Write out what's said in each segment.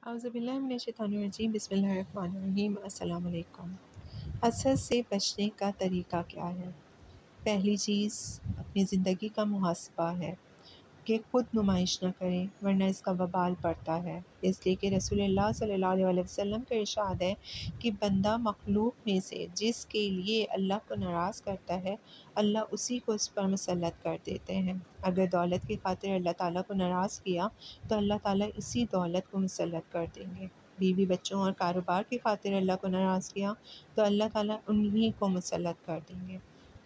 اعوذ باللہ من الشیطان الرجیم، بسم اللہ الرحمن الرحیم۔ السلام علیکم۔ حسد سے بچنے کا طریقہ کیا ہے؟ پہلی چیز اپنی زندگی کا محاسبہ ہے کہ خود نمائش نہ کریں ورنہ اس کا وبال پڑتا ہے، اس لیے کہ رسول اللہ صلی اللہ علیہ وسلم کا ارشاد ہے کہ بندہ مخلوق میں سے جس کے لیے اللہ کو ناراض کرتا ہے اللہ اسی کو اس پر مسلط کر دیتے ہیں۔ اگر دولت کی خاطر اللہ تعالیٰ کو ناراض کیا تو اللہ تعالیٰ اسی دولت کو مسلط کر دیں گے۔ بیوی بچوں اور کاروبار کی خاطر اللہ کو ناراض کیا تو اللہ تعالیٰ انہی کو مسلط کر دیں گے۔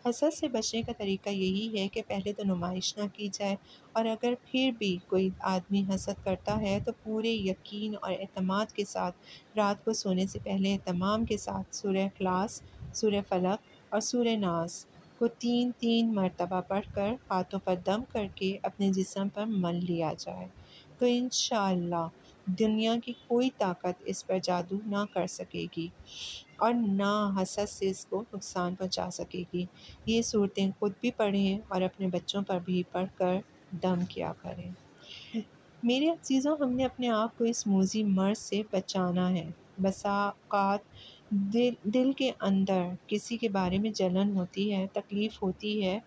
حسد سے بچنے کا طریقہ یہی ہے کہ پہلے تو نمائش نہ کی جائے، اور اگر پھر بھی کوئی آدمی حسد کرتا ہے تو پورے یقین اور اعتماد کے ساتھ رات کو سونے سے پہلے اہتمام کے ساتھ سورہ اخلاص، سورہ فلق اور سورہ ناس کو 3 مرتبہ پڑھ کر ہاتھوں پر دم کر کے اپنے جسم پر مل لیا جائے تو انشاءاللہ دنیا کی کوئی طاقت اس پر جادو نہ کر سکے گی اور نہ حسد سے اس کو نقصان پہنچا سکے گی۔ یہ صورتیں خود بھی پڑھیں اور اپنے بچوں پر بھی پڑھ کر دم کیا کریں۔ میرے عزیزوں، ہم نے اپنے آپ کو اس موذی مرض سے بچانا ہے۔ بسا اوقات دل کے اندر کسی کے بارے میں جلن ہوتی ہے، تکلیف ہوتی ہے،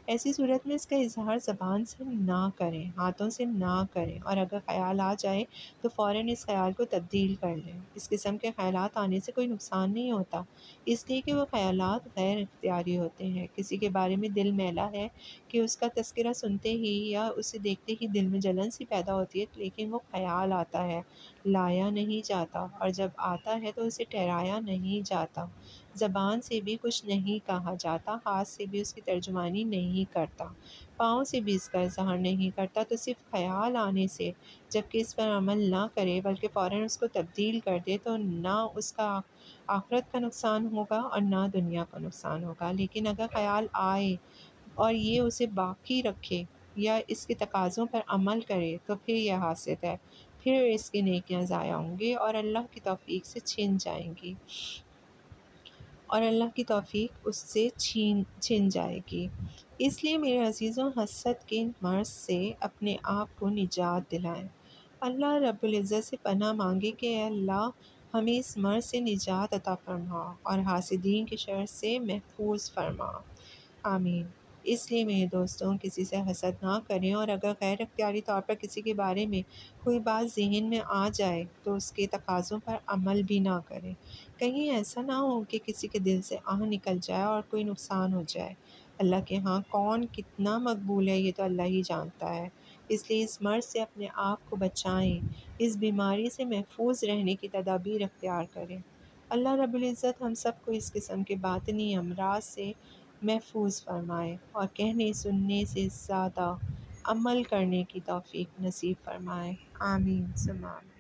ایسی صورت میں اس کا اظہار زبان سے نہ کریں، ہاتھوں سے نہ کریں، اور اگر خیال آ جائے تو فوراً اس خیال کو تبدیل کر لیں۔ اس قسم کے خیالات آنے سے کوئی نقصان نہیں ہوتا، اس لیے کہ وہ خیالات غیر اختیاری ہوتے ہیں۔ کسی کے بارے میں دل میلا ہے کہ اس کا تذکرہ سنتے ہی یا اسے دیکھتے ہی دل میں جلن سی پیدا ہوتی ہے، لیکن وہ خیال آتا ہے، لایا نہیں جاتا، اور جب آتا ہے تو اسے ٹھہرایا نہیں جاتا۔ زبان سے بھی کچھ نہیں کہا جاتا، ہاتھ سے بھی اس کی ترجمانی نہیں کرتا، پاؤں سے بھی اس کا اظہار نہیں کرتا، تو صرف خیال آنے سے جبکہ اس پر عمل نہ کرے بلکہ فوراً اس کو تبدیل کر دے تو نہ اس کا آخرت کا نقصان ہوگا اور نہ دنیا کا نقصان ہوگا۔ لیکن اگر خیال آئے اور یہ اسے باقی رکھے یا اس کے تقاضوں پر عمل کرے تو پھر یہ حاسد ہے، پھر اس کی نیکیاں ضائع ہوں گی اور اللہ کی توفیق سے چھن جائیں گی، اور اللہ کی توفیق اس سے چھن جائے گی۔ اس لیے میرے عزیزوں، حسد کے مرض سے اپنے آپ کو نجات دلائیں۔ اللہ رب العزت سے پناہ مانگے کہ اے اللہ ہمیں اس مرض سے نجات عطا فرما اور حاسدین کے شر سے محفوظ فرما، آمین۔ اس لیے میرے دوستوں، کسی سے حسد نہ کریں، اور اگر غیر اختیاری طور پر کسی کے بارے میں کوئی بات ذہن میں آ جائے تو اس کے تقاضوں پر عمل بھی نہ کریں۔ کہیں ایسا نہ ہو کہ کسی کے دل سے آہ نکل جائے اور کوئی نقصان ہو جائے۔ اللہ کے ہاں کون کتنا مقبول ہے یہ تو اللہ ہی جانتا ہے۔ اس لیے اس مرض سے اپنے آپ کو بچائیں، اس بیماری سے محفوظ رہنے کی تدابیر اختیار کریں۔ اللہ رب العزت ہم سب کو اس قسم کے باطنی امراض سے محفوظ فرمائے اور کہنے سننے سے زیادہ عمل کرنے کی توفیق نصیب فرمائے، آمین ثم آمین۔